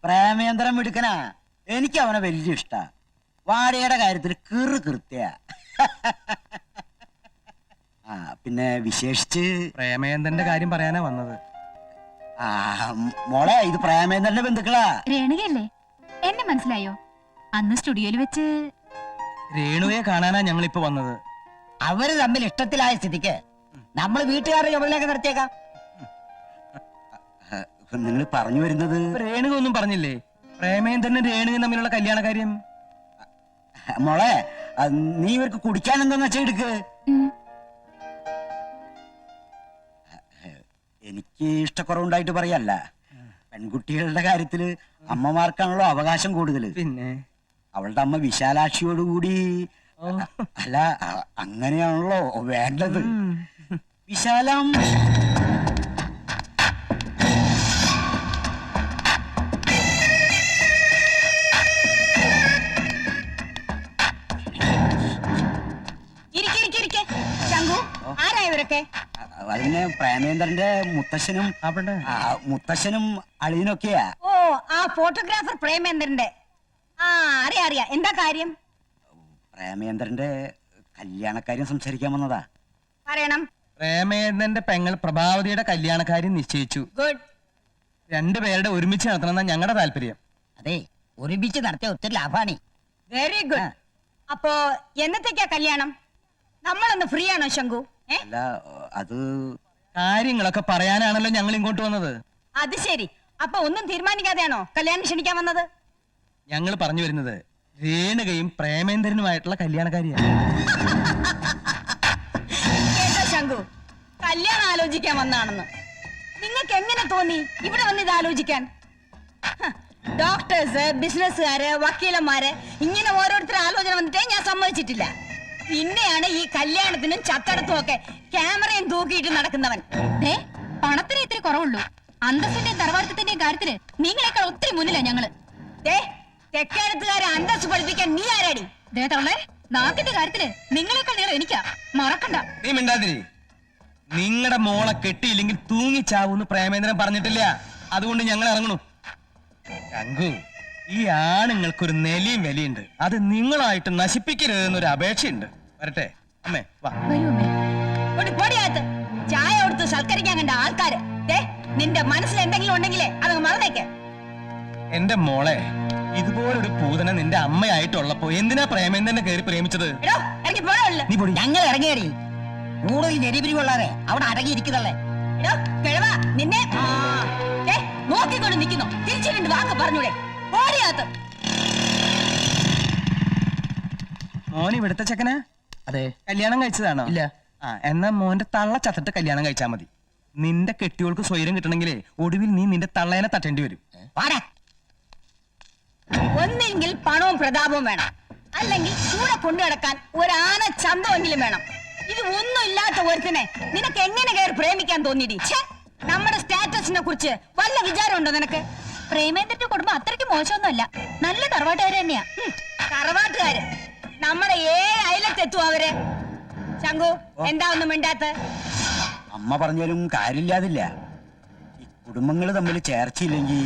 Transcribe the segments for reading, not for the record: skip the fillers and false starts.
പ്രേമേന്ദ്രൻ എടുക്കനാ. എനിക്ക് അവനെ വലിയ ഇഷ്ടാ. വാടയുടെ കാര്യത്തിൽ കൃത്യ. ആ പിന്നെ വിശേഷിച്ച് പ്രേമേന്ദ്രന്റെ കാര്യം പറയാനാ വന്നത്. ആ മോളെ, ഇത് പ്രേമേന്ദ്രന്റെ ബന്ധുക്കളാ. രേണുകയല്ലേ? എന്നെ മനസ്സിലായോ? അന്ന് സ്റ്റുഡിയോയിൽ വെച്ച് രേണുയെ കാണാനാ ഞങ്ങൾ ഇപ്പൊ വന്നത്. അവര് തമ്മിൽ ഇഷ്ടത്തിലായ സ്ഥിതിക്ക് നമ്മൾ വീട്ടുകാരുടെ ചുമതലയൊക്കെ നിർത്തിയേക്കാം. നിങ്ങൾ പറഞ്ഞു വരുന്നത്? രേണുക ഒന്നും പറഞ്ഞില്ലേ? പ്രേമേന്ദ്രനും രേണുകയും തമ്മിലുള്ള കല്യാണ കാര്യം. മോളെ, നീ ഇവർക്ക് കുടിക്കാൻ എന്താന്ന് വെച്ചാ എടുക്ക്. എനിക്ക് ഇഷ്ടക്കുറവുണ്ടായിട്ട് പറയല്ല. പെൺകുട്ടികളുടെ കാര്യത്തില് അമ്മമാർക്കാണല്ലോ അവകാശം കൂടുതൽ. പിന്നെ അവളുടെ അമ്മ വിശാലാക്ഷിയോടുകൂടി അല്ല, അങ്ങനെയാണല്ലോ വേണ്ടത്. വിശാലം അതിന് പ്രേമേന്ദ്രന്റെ മുത്തശ്ശനും അളിയനൊക്കെയാ. ഓ, ആ ഫോട്ടോഗ്രാഫർ പ്രേമേന്ദ്രന്റെ. ആ, അറിയാ. എന്താ കാര്യം? പ്രേമേന്ദ്രന്റെ കല്യാണക്കാര്യം സംസാരിക്കാൻ വന്നതാ. പറയണം. പ്രേമേന്ദ്രന്റെ പെങ്ങൾ പ്രഭാവതിയുടെ കല്യാണക്കാര്യം നിശ്ചയിച്ചു. ഗുഡ്. രണ്ടുപേരുടെ ഒരുമിച്ച് നടത്തണമെന്നാ ഞങ്ങളുടെ താല്പര്യം. അതെ, ഒരുമിച്ച് നടത്തിയ ഒത്തിരി ലാഭാണ്. Very good. അപ്പോ എന്നത്തേക്കാ കല്യാണം? നമ്മളൊന്ന് ഫ്രീ ആണോ ശങ്കു? അല്ല, അത് കാര്യങ്ങളൊക്കെ പറയാനാണല്ലോ ഞങ്ങൾ ഇങ്ങോട്ട് വന്നത്. അത് ശരി. അപ്പൊ ഒന്നും തീരുമാനിക്കാതെയാണോ കല്യാണം ക്ഷണിക്കാൻ വന്നത്? ഞങ്ങൾ പറഞ്ഞു വരുന്നത് രേണുകയും പ്രേമേന്ദ്രനുമായിട്ടുള്ള കല്യാണക്കാരിയാണ്. കേട്ടോ ശങ്കു, കല്യാണം ആലോചിക്കാൻ വന്നാണെന്ന് നിങ്ങൾക്ക് എങ്ങനെ തോന്നി ഇവിടെ വന്ന് ഇത് ആലോചിക്കാൻ? ഡോക്ടേഴ്സ്, ബിസിനസ്സുകാര്, വക്കീലന്മാര്, ഇങ്ങനെ ഓരോരുത്തർ ആലോചന വന്നിട്ടേ ഞാൻ സമ്മതിച്ചിട്ടില്ല. പിന്നെയാണ് ഈ കല്യാണത്തിനും ചത്തടത്തും ഒക്കെ ക്യാമറയും തൂക്കിയിട്ട് നടക്കുന്നവൻ. പണത്തിന് ഇത്തിരി കുറവുള്ളൂ. അന്തസ്സിന്റെയും തറവാട്ടത്തിന്റെയും കാര്യത്തില് നിങ്ങളെക്കാൾ ഒത്തിരി മുന്നിലാ ഞങ്ങള്. തെക്കേടത്തുകാരെ അന്തസ് പഠിപ്പിക്കാൻ നീ ആരാടി? നാക്കിന്റെ കാര്യത്തില് നിങ്ങളെക്കാൾ നീളം എനിക്കാ, മറക്കണ്ട. നീ മിണ്ടാതിരി. നിങ്ങളുടെ മോളെ കെട്ടിയില്ലെങ്കിൽ തൂങ്ങിച്ചാവൂന്ന് പ്രേമേന്ദ്രൻ പറഞ്ഞിട്ടില്ല. അതുകൊണ്ട് ഞങ്ങൾ ഇറങ്ങണു. ശങ്കു, ഈ ആണുങ്ങൾക്കൊരു നെലിയും വിലയുണ്ട്. അത് നിങ്ങളായിട്ട് നശിപ്പിക്കരുതെന്നൊരു അപേക്ഷയുണ്ട്. വരട്ടെ അമ്മേ, വാ. ചായ കൊടുത്ത് സൽക്കരിക്കാൻ കണ്ട ആൾക്കാര്. നിന്റെ മനസ്സിൽ എന്തെങ്കിലും ഉണ്ടെങ്കിലേ അതങ്ങ് മറന്നേക്ക്. എന്റെ മോളെ, ഇതുപോലൊരു പൂതന നിന്റെ അമ്മയായിട്ടുള്ളപ്പോ എന്തിനാ പ്രേമേന്ദ്രനെ കയറി പ്രേമിച്ചത്? ഞങ്ങൾ ഇറങ്ങിയടി. കൂടുതൽ ഞെരിപിരി കൊള്ളാതെ അവിടെ അടങ്ങിയിരിക്കുന്നല്ലേ. നിന്നെ നോക്കിക്കൊണ്ട് നിൽക്കുന്നു. തിരിച്ചു വാക്ക് പറഞ്ഞൂടെ? ഓടിയാത്ത്. മോൻ ഇവിടുത്തെ ചെക്കനാ? അതെ. കല്യാണം കഴിച്ചതാണോ? ഇല്ല. ആ, എന്നാ മോന്റെ തള്ള ചത്തിട്ട് കല്യാണം കഴിച്ചാ മതി. നിന്റെ കെട്ടിയോൾക്ക് സ്വൈരം കിട്ടണമെങ്കിലേ ഒടുവിൽ നീ നിന്റെ തള്ളേനെ തട്ടേണ്ടി വരും. ഒന്നെങ്കിൽ പണവും പ്രതാപവും വേണം, അല്ലെങ്കിൽ കൂടെ കൊണ്ടു നടക്കാൻ ഒരാന ചന്തമെങ്കിലും വേണം. ഇത് ഒന്നും ഇല്ലാത്ത ഒരുത്തിനെ നിനക്ക് എങ്ങനെ കയറി പ്രേമിക്കാൻ തോന്നിയിടി? നമ്മുടെ സ്റ്റാറ്റസിനെ കുറിച്ച് വല്ല വിചാരമുണ്ടോ നിനക്ക്? പ്രേമേന്ദ്രന്റെ കുടുംബം അത്രയ്ക്ക് മോശമൊന്നുമല്ല, നല്ല തറവാട്ടുകാര് തന്നെയാ. തറവാട്ടുകാര് നമ്മുടെ 7 അയലത്തെത്തും അവര്. ശങ്കു, എന്താ ഒന്നും മിണ്ടാത്ത? അമ്മ പറഞ്ഞാലും കാര്യമില്ലാതില്ല. ഈ കുടുംബങ്ങൾ തമ്മിൽ ചേർച്ചയില്ലെങ്കിൽ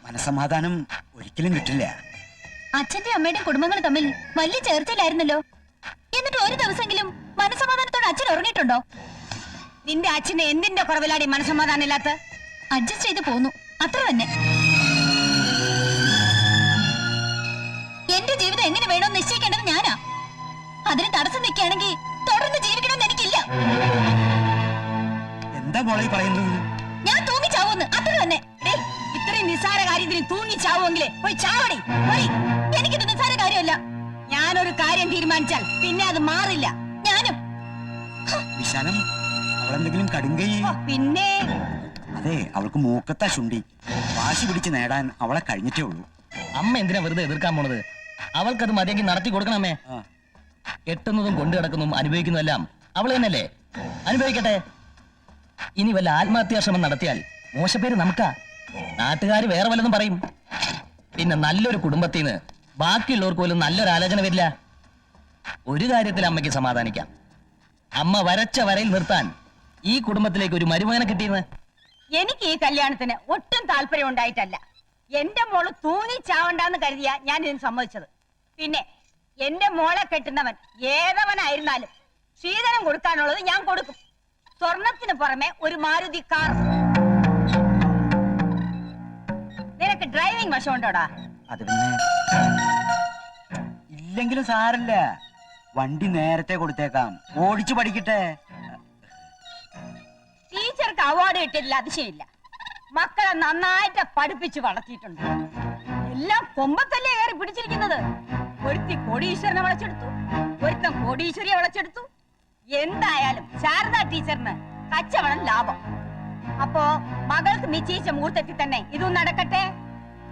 മനസമാധാനം ഒരിക്കലും കിട്ടില്ല. അച്ഛന്റെ അമ്മയുടെയും കുടുംബങ്ങൾ തമ്മിൽ വലിയ ചേർച്ചയിലായിരുന്നല്ലോ. എന്നിട്ട് ഒരു ദിവസമെങ്കിലും മനസമാധാനത്തോടെ അച്ഛൻ ഉറങ്ങിയിട്ടുണ്ടോ? നിന്റെ അച്ഛന് എന്തിന്റെ കുറവിലാടി മനസമാധാനം ഇല്ലാത്ത? അഡ്ജസ്റ്റ് ചെയ്ത് പോന്നു, അത്ര തന്നെ. എന്റെ ജീവിതം എങ്ങനെ വേണമെന്ന് നിശ്ചയിക്കേണ്ടത് ഞാനാ. അതിന് തടസ്സം നിൽക്കുകയാണെങ്കിൽ തുടർന്ന് ജീവിക്കണമെന്ന് എനിക്കില്ല. എന്താ മോളെ പറയുന്നത്? ഞാൻ തൂങ്ങിച്ചാവൂന്ന്, അത്ര തന്നെ. ഇത്രയും നിസ്സാര കാര്യത്തിന് തൂങ്ങിച്ചാവുമെങ്കിലേ പോയി ചാവടി. എനിക്കിത് നിസ്സാര കാര്യമല്ല. ഞാനൊരു കാര്യം തീരുമാനിച്ചാൽ പിന്നെ അത് മാറില്ല. ഞാനും. വിശാലം, അവളെന്തെങ്കിലും കടുങ്കൈ? പിന്നെ അതെ, അവൾക്ക് മൂക്കത്താ ശുണ്ടി. വാശി പിടിച്ച് നേടാൻ അവളെ കഴിഞ്ഞിട്ടേ ഉള്ളൂ. അമ്മ എന്തിനാ വെറുതെ എതിർക്കാൻ പോണത്? അവൾക്കത് മതിയെങ്കിൽ നടത്തി കൊടുക്കണമേ. കെട്ടുന്നതും കൊണ്ടു കിടക്കുന്നതും അനുഭവിക്കുന്നതെല്ലാം അവള് തന്നെയല്ലേ? അനുഭവിക്കട്ടെ. ഇനി വല്ല ആത്മഹത്യാശ്രമം നടത്തിയാൽ മോശപ്പേര് നമുക്കാ. നാട്ടുകാർ വേറെ വല്ലതും പറയും. പിന്നെ നല്ലൊരു കുടുംബത്തിൽ നിന്ന് ബാക്കിയുള്ളവർക്ക് പോലും നല്ലൊരു ആലോചന വരില്ല. ഒരു കാര്യത്തിൽ അമ്മയ്ക്ക് സമാധാനിക്കാം. അമ്മ വരച്ച വരയിൽ നിർത്താൻ ഈ കുടുംബത്തിലേക്ക് ഒരു മരുമകനെ കിട്ടിയെന്ന്. എനിക്ക് ഈ കല്യാണത്തിന് ഒട്ടും താല്പര്യം ഉണ്ടായിട്ടല്ല. എന്റെ മോള് തൂങ്ങി ചാവണ്ടെന്ന് കരുതിയാ ഞാൻ ഇതിന് സമ്മതിച്ചത്. പിന്നെ എന്റെ മോളെ കെട്ടുന്നവൻ ഏതവനായിരുന്നാലും ശ്രീധരം കൊടുക്കാനുള്ളത് ഞാൻ കൊടുക്കും. സ്വർണത്തിന് പുറമെ ഒരു മാരുതി കാർ. നിനക്ക് ഡ്രൈവിംഗ് വശമുണ്ടോടാ? അത് പിന്നെ ഇല്ലെങ്കിലും സാരല്ല, വണ്ടി നേരത്തെ കൊടുത്തേക്കാം, ഓടിച്ചു പഠിക്കട്ടെ. ടീച്ചർക്ക് അവാർഡ് കിട്ടിയില്ല അതിശയില്ല. മക്കളെ നന്നായിട്ട് പഠിപ്പിച്ച് വളർത്തിയിട്ടുണ്ട്. എല്ലാം കൊമ്പത്തല്ലേ കയറി പിടിച്ചിരിക്കുന്നത്. ഒരുത്തി കോടീശ്വരനെ വളച്ചെടുത്തു, ഒരുത്തൻ കോടീശ്വരിയെ വളച്ചെടുത്തു. എന്തായാലും ശാരദ ടീച്ചറിന് കച്ചവടം ലാഭം. അപ്പോ മകൾക്ക് നിശ്ചയിച്ച മുഹൂർത്തത്തിൽ തന്നെ ഇതും നടക്കട്ടെ.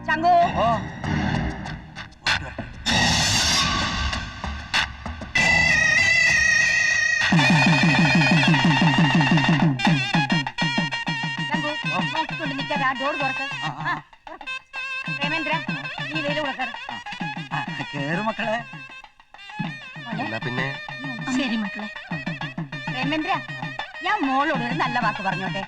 ചങ്കോ ഓ നോക്കിക്കൊണ്ട് നിൽക്കാതെ ആ ഡോർ തുറക്ക്. പ്രേമേന്ദ്ര, നീ വെയിൽ കൊടുക്കാറ്. കേറു മക്കളെ. പിന്നെ ശരി മക്കളെ. പ്രേമേന്ദ്ര, ഞാൻ മോളോട് ഒരു നല്ല വാക്ക് പറഞ്ഞോട്ടെ.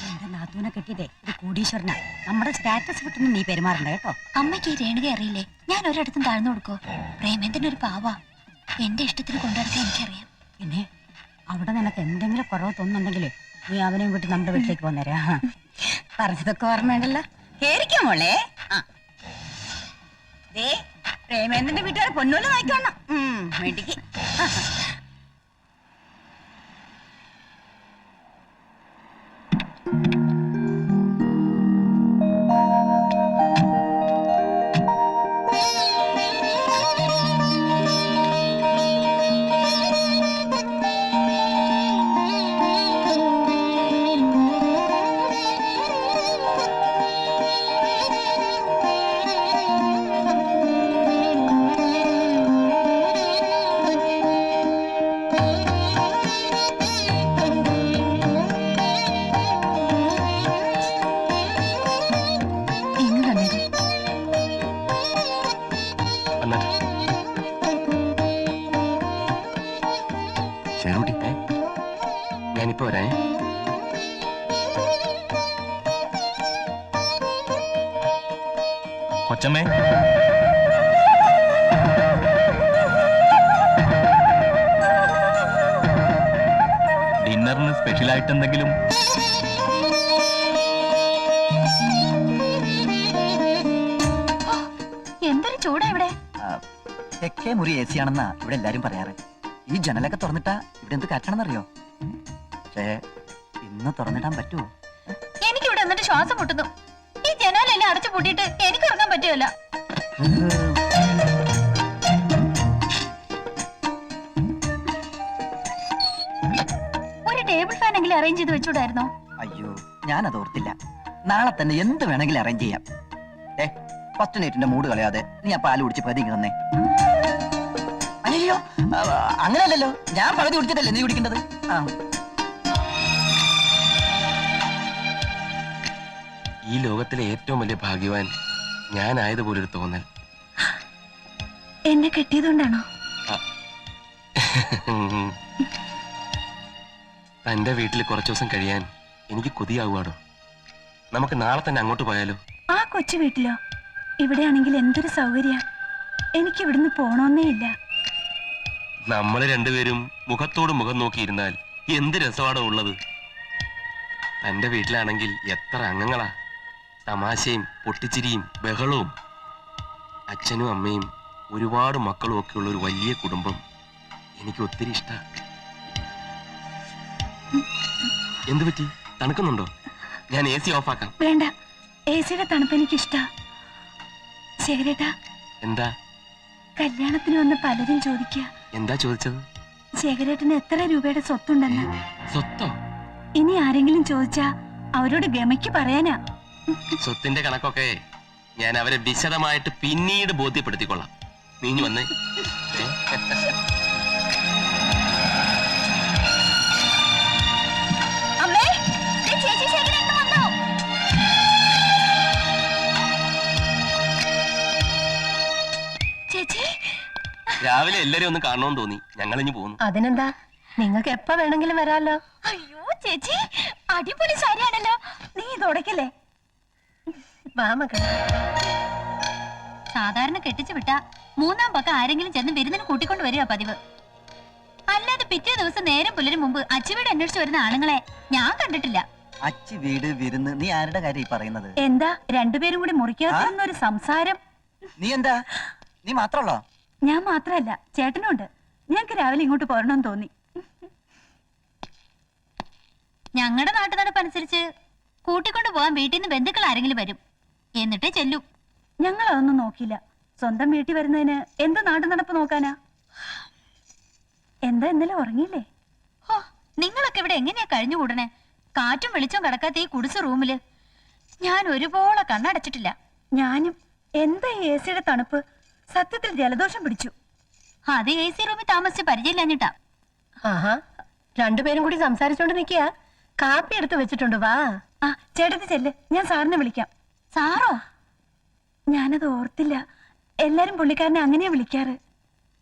എന്റെ നാത്തൂനെ കെട്ടിയതേ ഒരു കോടീശ്വരനാ. നമ്മുടെ സ്റ്റാറ്റസ് വിട്ടൊന്നും നീ പെരുമാറണ്ട കേട്ടോ. അമ്മയ്ക്ക് ഈ രേണുക അറിയില്ലേ? ഞാൻ ഒരിടത്തും താഴ്ന്നു കൊടുക്കോ? പ്രേമേന്ദ്രൻ ഒരു പാവാ. എന്റെ ഇഷ്ടത്തിന് കൊണ്ടുനടക്കാൻ എനിക്കറിയാം. പിന്നെ അവിടെ നിനക്ക് എന്തെങ്കിലും കുറവ് തോന്നുന്നുണ്ടെങ്കിലേ നീ അവനെയും വിട്ട് നമ്മുടെ വീട്ടിലേക്ക് പോന്നേരാ. പറഞ്ഞതൊക്കെ ഓർമ്മയുണ്ടല്ലോ. കേറിക്കോ മോളെ. ദേ പ്രേമേന്ദ്രന്റെ വീട്ടുകാരെ പൊന്നോലെ നോക്കണം. വേണ്ടിക്ക് ഞാനിപ്പോ വരാ. കൊച്ചമ്മേ, ഡിന്നറിന് സ്പെഷ്യൽ ആയിട്ട് എന്തെങ്കിലും? എന്തൊരു ചൂടാ ഇവിടെ. തെക്കേ മുറി എ സി ആണെന്നാ ഇവിടെ എല്ലാരും പറയാറ്. ഈ ജനലൊക്കെ തുറന്നിട്ടാ ഇവിടെ എന്ത് കാറ്റണെന്നറിയോ? പക്ഷേ ഇന്ന് തുറന്നിടാൻ പറ്റുമോ? എനിക്കിവിടെ എന്നിട്ട് ശ്വാസം മുട്ടുന്നു. ഈ ജനാലെല്ലാം അടച്ചു പൂട്ടിയിട്ട് എനിക്ക് ഉറങ്ങാൻ പറ്റുമല്ല. ഒരു ടേബിൾ ഫാൻ എങ്കിലും അറേഞ്ച് ചെയ്ത് വെച്ചൂടായിരുന്നോ? അയ്യോ, ഞാനത് ഓർത്തില്ല. നാളെ തന്നെ എന്ത് വേണമെങ്കിലും അറേഞ്ച് ചെയ്യാം. ഫസ്റ്റ് നൈറ്റിന്റെ മൂഡ് കളയാതെ നീ ആ പാല് കുടിച്ച് പതിങ്ങി തന്നെ. അയ്യോ, അങ്ങനെയല്ലല്ലോ, ഞാൻ പകുതി കുടിച്ചിട്ടല്ലേ നീ കുടിക്കേണ്ടത്. ഈ ലോകത്തിലെ ഏറ്റവും വലിയ ഭാഗ്യവാൻ ഞാനായതുപോലൊരു തോന്നൽ. എന്നെ കെട്ടിയതുകൊണ്ടാണോ? തന്റെ വീട്ടിൽ കുറച്ചു ദിവസം കഴിയാൻ എനിക്ക് കൊതിയാവുകയാണോ? നമുക്ക് നാളെ തന്നെ അങ്ങോട്ട് പോയാലോ? ആ കൊച്ചു വീട്ടിലോ? ഇവിടെയാണെങ്കിൽ എന്തൊരു സൗകര്യ. എനിക്ക് ഇവിടുന്ന് പോണോന്നേ ഇല്ല. നമ്മള് രണ്ടുപേരും മുഖത്തോട് മുഖം നോക്കിയിരുന്നാൽ എന്ത് രസമാണോ ഉള്ളത്. തന്റെ വീട്ടിലാണെങ്കിൽ എത്ര അംഗങ്ങളാ, തമാശയും പൊട്ടിച്ചിരിയും ബഹളവും. അച്ഛനും അമ്മയും ഒരുപാട് മക്കളും ഒക്കെ ഉള്ള ഒരു വലിയ കുടുംബം എനിക്ക് ഒത്തിരി ഇഷ്ടാ. എന്തു പറ്റി? തണുക്കുന്നുണ്ടോ? ഞാൻ AC ഓഫാക്കാം. വേണ്ട, AC-യുടെ തണുപ്പ് എനിക്ക് ഇഷ്ടാ. ശേഖരേട്ടാ, എന്താ? കല്യാണത്തിന് വന്ന് പലരും ചോദിക്കുക. എന്താ ചോദിച്ചത്? ശേഖരേട്ടന് എത്ര രൂപയുടെ സ്വത്തുണ്ടെന്ന്. സ്വത്തോ? ഇനി ആരെങ്കിലും ചോദിച്ചാ അവരോട് ഗമയ്ക്ക് പറയാനാ. സ്വത്തിന്റെ കണക്കൊക്കെ ഞാൻ അവരെ വിശദമായിട്ട് പിന്നീട് ബോധ്യപ്പെടുത്തിക്കൊള്ളാം. നീഞ്ഞു വന്നേ. അമ്മേ, ചേച്ചി ശേഖരേട്ടൻ വന്നോ? ചേച്ചി, രാവിലെ എല്ലാരും ഒന്ന് കാണണമെന്ന് തോന്നി, ഞങ്ങൾ ഇനി പോന്നു. അതിനെന്താ, നിങ്ങൾക്ക് എപ്പ വേണമെങ്കിലും വരാലോ. അയ്യോ ചേച്ചി, അടിപൊളി സാരിയാണല്ലോ. നീ ഇത് ഉടക്കല്ലേ? വാ മക്കളെ. സാധാരണ കെട്ടിച്ചു വിട്ട മൂന്നാം പക്കം ആരെങ്കിലും ചെന്ന് വിരുന്നിന് കൂട്ടിക്കൊണ്ട് വരിക പതിവ്. അല്ലാതെ പിറ്റേ ദിവസം നേരം പുലരും മുമ്പ് അച്ചുവീട് അന്വേഷിച്ചു വരുന്ന ആണുങ്ങളെ ഞാൻ കണ്ടിട്ടില്ല. അച്ചി വീട് വിരുന്ന് നീ ആരുടെ കാര്യം ഈ പറയുന്നത്? എന്താ രണ്ടുപേരും കൂടി മുറിക്കാത്തൊരു സംസാരം? നീ എന്താ നീ മാത്രമല്ലോ? ഞാൻ മാത്രല്ല, ചേട്ടനുണ്ട്. ഞങ്ങക്ക് രാവിലെ ഇങ്ങോട്ട് പോരണമെന്ന് തോന്നി. ഞങ്ങളുടെ നാട്ടു നടപ്പനുസരിച്ച് കൂട്ടിക്കൊണ്ട് പോവാൻ വീട്ടിൽ നിന്ന് ബന്ധുക്കൾ ആരെങ്കിലും വരും, എന്നിട്ടേ ചെല്ലൂ. ഞങ്ങൾ അതൊന്നും നോക്കില്ല. സ്വന്തം വീട്ടിൽ വരുന്നതിന് എന്ത് നാട്ടു നടപ്പ് നോക്കാനാ? എന്താ ഇന്നലെ ഉറങ്ങിയില്ലേ? ഹോ, നിങ്ങളൊക്കെ ഇവിടെ എങ്ങനെയാ കഴിഞ്ഞുകൂടണേ? കാറ്റും വെളിച്ചവും കടക്കാത്ത ഈ കുടിസ് റൂമില് ഞാൻ ഒരുപോലെ കണ്ണടച്ചിട്ടില്ല. ഞാനും. എന്താ ഈ എ സിയുടെ തണുപ്പ്? സത്യത്തിൽ ജലദോഷം പിടിച്ചു. അത് എ സി റൂമിൽ താമസിച്ച് പരിചയമില്ലാഞ്ഞിട്ടാ. ആഹാ, രണ്ടുപേരും കൂടി സംസാരിച്ചോണ്ട് നിൽക്കുക. കാപ്പി എടുത്ത് വെച്ചിട്ടുണ്ട്, വാ. ആ ചേട്ടത്തി ചെല്ല്, ഞാൻ സാറിനെ വിളിക്കാം. സാറോ? ഞാനത് ഓർത്തില്ല. എല്ലാരും പുള്ളിക്കാരനെ അങ്ങനെയാ വിളിക്കാറ്.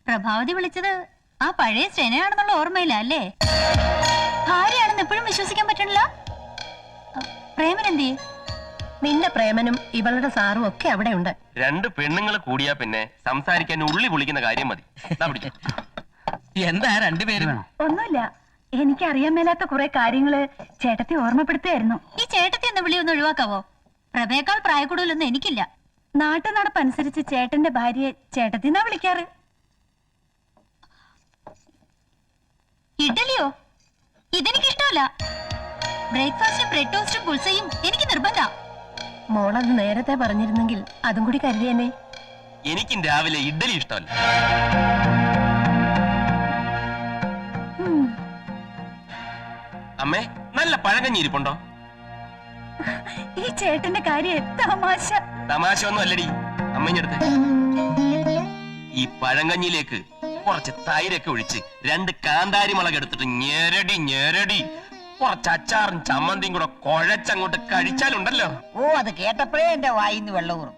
പ്രഭാവതി വിളിച്ചത് ആ പഴയ സ്റ്റെനയാണെന്നുള്ള ഓർമ്മയില്ല അല്ലേ? ഭാര്യയാണെന്ന് എപ്പോഴും വിശ്വസിക്കാൻ പറ്റണില്ല. പ്രേമൻ എന്തി? നിന്റെ പ്രേമനും ഇവളുടെ സാറും ഒക്കെ അവിടെ ഉണ്ട്. രണ്ട് പെണ്ണുങ്ങൾ കൂടിയാ പിന്നെ സംസാരിക്കാൻ ഉള്ളി പൊളിക്കുന്ന കാര്യം മതി. ദാ പിടിച്ചോ. എന്താ രണ്ടുപേരും? ഒന്നുമില്ല, എനിക്കറിയാൻ മേലാത്ത കുറെ കാര്യങ്ങള് ചേട്ടത്തി ഓർമ്മപ്പെടുത്തുകയായിരുന്നു. ഈ ചേട്ടത്തി എന്ന വിളി ഒന്ന് ഒഴിവാക്കാവോ? പ്രഭയേക്കാൾ പ്രായക്കൂടുതലൊന്നും എനിക്കില്ല. നാട്ടു നടപ്പനുസരിച്ച് ചേട്ടന്റെ ഭാര്യയെ ചേട്ടത്തിന്നാ വിളിക്കാറ്. ഇഡലിയോ? ഇതെനിക്ക് ഇഷ്ടമല്ല. ബ്രേക്ക്ഫാസ്റ്റും ബ്രെഡ് ടോസ്റ്റും പുൾസയും എനിക്ക് നിർബന്ധം. മോളത് നേരത്തെ പറഞ്ഞിരുന്നെങ്കിൽ അതും കൂടി കരുതിയെന്നെ. എനിക്കും രാവിലെ ഇഡ്ഡലി ഇഷ്ടമല്ല. അമ്മേ, നല്ല പഴങ്കഞ്ഞി ഇരിപ്പുണ്ടോ? ഈ ചേട്ടന്റെ കാര്യം തമാശ. തമാശ ഒന്നും അല്ലടി. അമ്മഞ്ഞെടുത്ത് ഈ പഴങ്കഞ്ഞിയിലേക്ക് കുറച്ച് തൈരൊക്കെ ഒഴിച്ച് 2 കാന്താരി മുളക് എടുത്തിട്ട് ഞെരടി ഞെരടി കുറച്ച് അച്ചാറും ചമ്മന്തിയും കൂടെ കുഴച്ചങ്ങോട്ട് കഴിച്ചാലുണ്ടല്ലോ. ഓ, അത് കേട്ടപ്പോഴേ എന്റെ വായിന്ന് വെള്ളം ഊറും.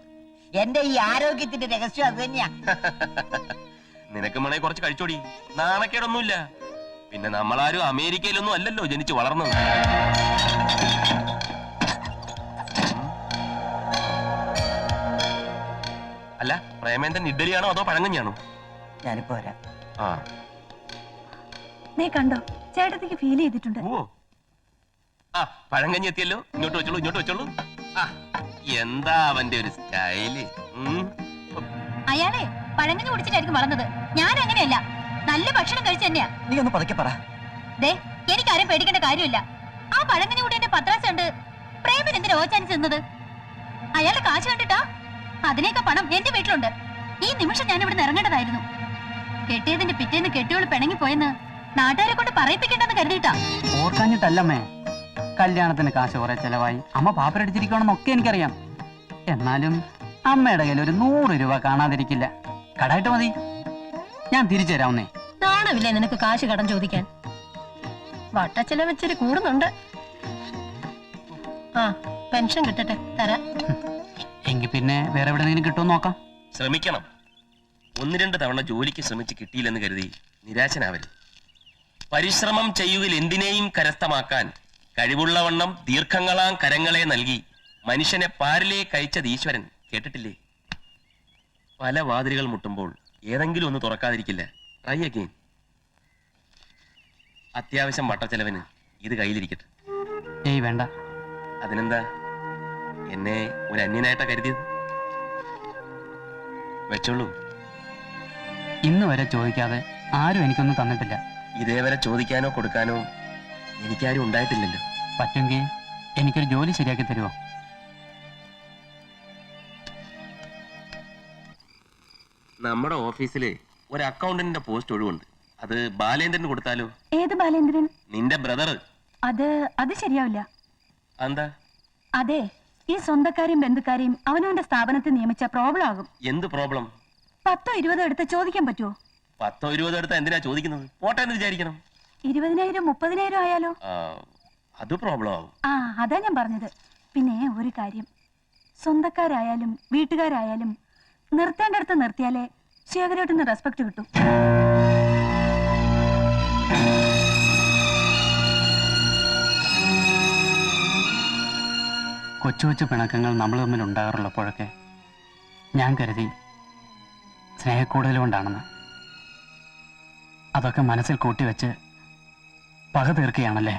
എന്റെ ഈ ആരോഗ്യത്തിന്റെ രഹസ്യം അത് തന്നെയാ. നിനക്ക് മണേ കുറച്ച് കഴിച്ചോടി, നാണക്കേടൊന്നുമില്ല. പിന്നെ നമ്മളാരും അമേരിക്കയിലൊന്നും അല്ലല്ലോ ജനിച്ചു വളർന്നത്. അല്ല, പ്രേമേന്ദ്രൻ ഇഡ്ഡലിയാണോ അതോ പഴങ്കഞ്ഞിയാണോ? ഞാനിപ്പോ വരാം. ആ, നീ കണ്ടോ, ചേട്ടത്തിക്ക് ഫീൽ ചെയ്തിട്ടുണ്ട്. ഓ, ആ പഴങ്കഞ്ഞി എത്തിയല്ലോ. ഇങ്ങോട്ട് വെച്ചോളൂ, ഇങ്ങോട്ട് വെച്ചോളൂ. ആ, എന്താ അവന്റെ ഒരു സ്റ്റൈല്. അയാളെ പഴങ്കഞ്ഞി കുടിച്ചിട്ടായിരിക്കും വളർന്നത്. ഞാൻ അങ്ങനെയല്ല, നല്ല ഭക്ഷണം കഴിച്ചു തന്നെയാ. നീ ഒന്ന് പതുക്കെ പറ. ദേ, എനിക്കാരും പേടിക്കേണ്ട കാര്യമില്ല. ആ പഴങ്കഞ്ഞി കൂടി എന്റെ പത്രാസ ഉണ്ട്. പ്രേമൻ എന്തിനാ ഓച്ചാനിച്ച് നിന്നത്? അയാളുടെ കാശ് കണ്ടിട്ടാ? അതിനേക്കാ പണം എന്റെ വീട്ടിലുണ്ട്. ഈ നിമിഷം ഞാൻ ഇവിടെ ഇറങ്ങേണ്ടതായിരുന്നു. കെട്ടിയതിന്റെ പിറ്റേന്ന് കെട്ടിയോള് പിണങ്ങിപ്പോയെന്ന് നാട്ടുകാരെ കൊണ്ട് പറയിപ്പിക്കേണ്ടെന്ന് കരുതിയിട്ടാ. ഓർക്കാഞ്ഞിട്ടല്ലമ്മേ, കല്യാണത്തിന് കാശ് കുറെ ചെലവായി, അമ്മ പാപ്പരടിച്ചിരിക്കണമെന്നൊക്കെ എനിക്കറിയാം. എന്നാലും അമ്മയുടെ കയ്യിൽ ഒരു 100 രൂപ കാണാതിരിക്കില്ല. കടായിട്ട് മതി, ഞാൻ തിരിച്ചു തരാവുന്നേ. നാണമില്ലേ നിനക്ക് കാശ് കടം ചോദിക്കാൻ? വട്ടച്ചില വെച്ചിട്ട് കൂടുന്നുണ്ട്. ആ, പെൻഷൻ കിട്ടട്ടെ, തരാം. എങ്കിൽ പിന്നെ വേറെ എവിടെയെങ്കിലും കിട്ടുമെന്ന് നോക്കാം. ശ്രമിക്കണം. 1-2 തവണ ജോലിക്ക് ശ്രമിച്ച് കിട്ടിയില്ലെന്ന് കരുതി നിരാശനാവരുത്. പരിശ്രമം ചെയ്യുകിൽ എന്തിനേയും കരസ്ഥമാക്കാൻ കഴിവുള്ളവണ്ണം ദീർഘങ്ങളാം കരങ്ങളെ നൽകി മനുഷ്യനെ പാരിലേക്ക് അയച്ചത് ഈശ്വരൻ. കേട്ടിട്ടില്ലേ? പല വാതിലുകൾ മുട്ടുമ്പോൾ ഏതെങ്കിലും ഒന്ന് തുറക്കാതിരിക്കില്ല. Try again. അത്യാവശ്യം വട്ടച്ചെലവിന് ഇത് കയ്യിലിരിക്കട്ടെ. ഏയ് വേണ്ട. അതിനെന്താ, എന്നെ ഒരു അന്യനായിട്ടാ കരുതിയത്? വെച്ചോളൂ. ഇന്ന് വരെ ചോദിക്കാതെ ആരും എനിക്കൊന്നും തന്നിട്ടില്ല. ഇതേവരെ ചോദിക്കാനോ കൊടുക്കാനോ എനിക്കാരും ഉണ്ടായിട്ടില്ലല്ലോ. പറ്റുമെങ്കിൽ എനിക്കൊരു ജോലി ശരിയാക്കി തരുമോ? നമ്മുടെ ഓഫീസില് ഒരു അക്കൗണ്ടന്റിന്റെ പോസ്റ്റ് ഒഴിവുണ്ട്. അത് ബാലേന്ദ്രന് കൊടുത്താലോ? ഏത് ബാലേന്ദ്രൻ? നിന്റെ ബ്രദർ. അത് ശരിയാവില്ല. എന്താ? അതെ, ഈ സ്വന്തക്കാരെയും ബന്ധുക്കാരെയും അവനവന്റെ സ്ഥാപനത്തിൽ നിയമിച്ച പ്രോബ്ലം ആകും. എന്ത് പ്രോബ്ലം? 10-20 എടുത്ത് ചോദിക്കാൻ പറ്റുമോ? 10-20 എടുത്താ എന്തിനാ ചോദിക്കുന്നത്? പോട്ടെ എന്ന് വിചാരിക്കണം. 20,000-30,000 ആയാലോ? അത് പ്രോബ്ലം ആവും. ആ, അതാ ഞാൻ പറഞ്ഞത്. പിന്നെ ഒരു കാര്യം, സ്വന്തക്കാരായാലും വീട്ടുകാരായാലും നിർത്തേണ്ടടുത്ത് നിർത്തിയാലേ ശേഖരേട്ടന് റെസ്പെക്ട് കിട്ടും. കൊച്ചു കൊച്ചു പിണക്കങ്ങൾ നമ്മൾ തമ്മിൽ ഉണ്ടാകാറുള്ളപ്പോഴൊക്കെ ഞാൻ കരുതി സ്നേഹക്കൂടുതൽ കൊണ്ടാണെന്ന്. അതൊക്കെ മനസ്സിൽ കൂട്ടിവെച്ച് പക തീർക്കുകയാണല്ലേ?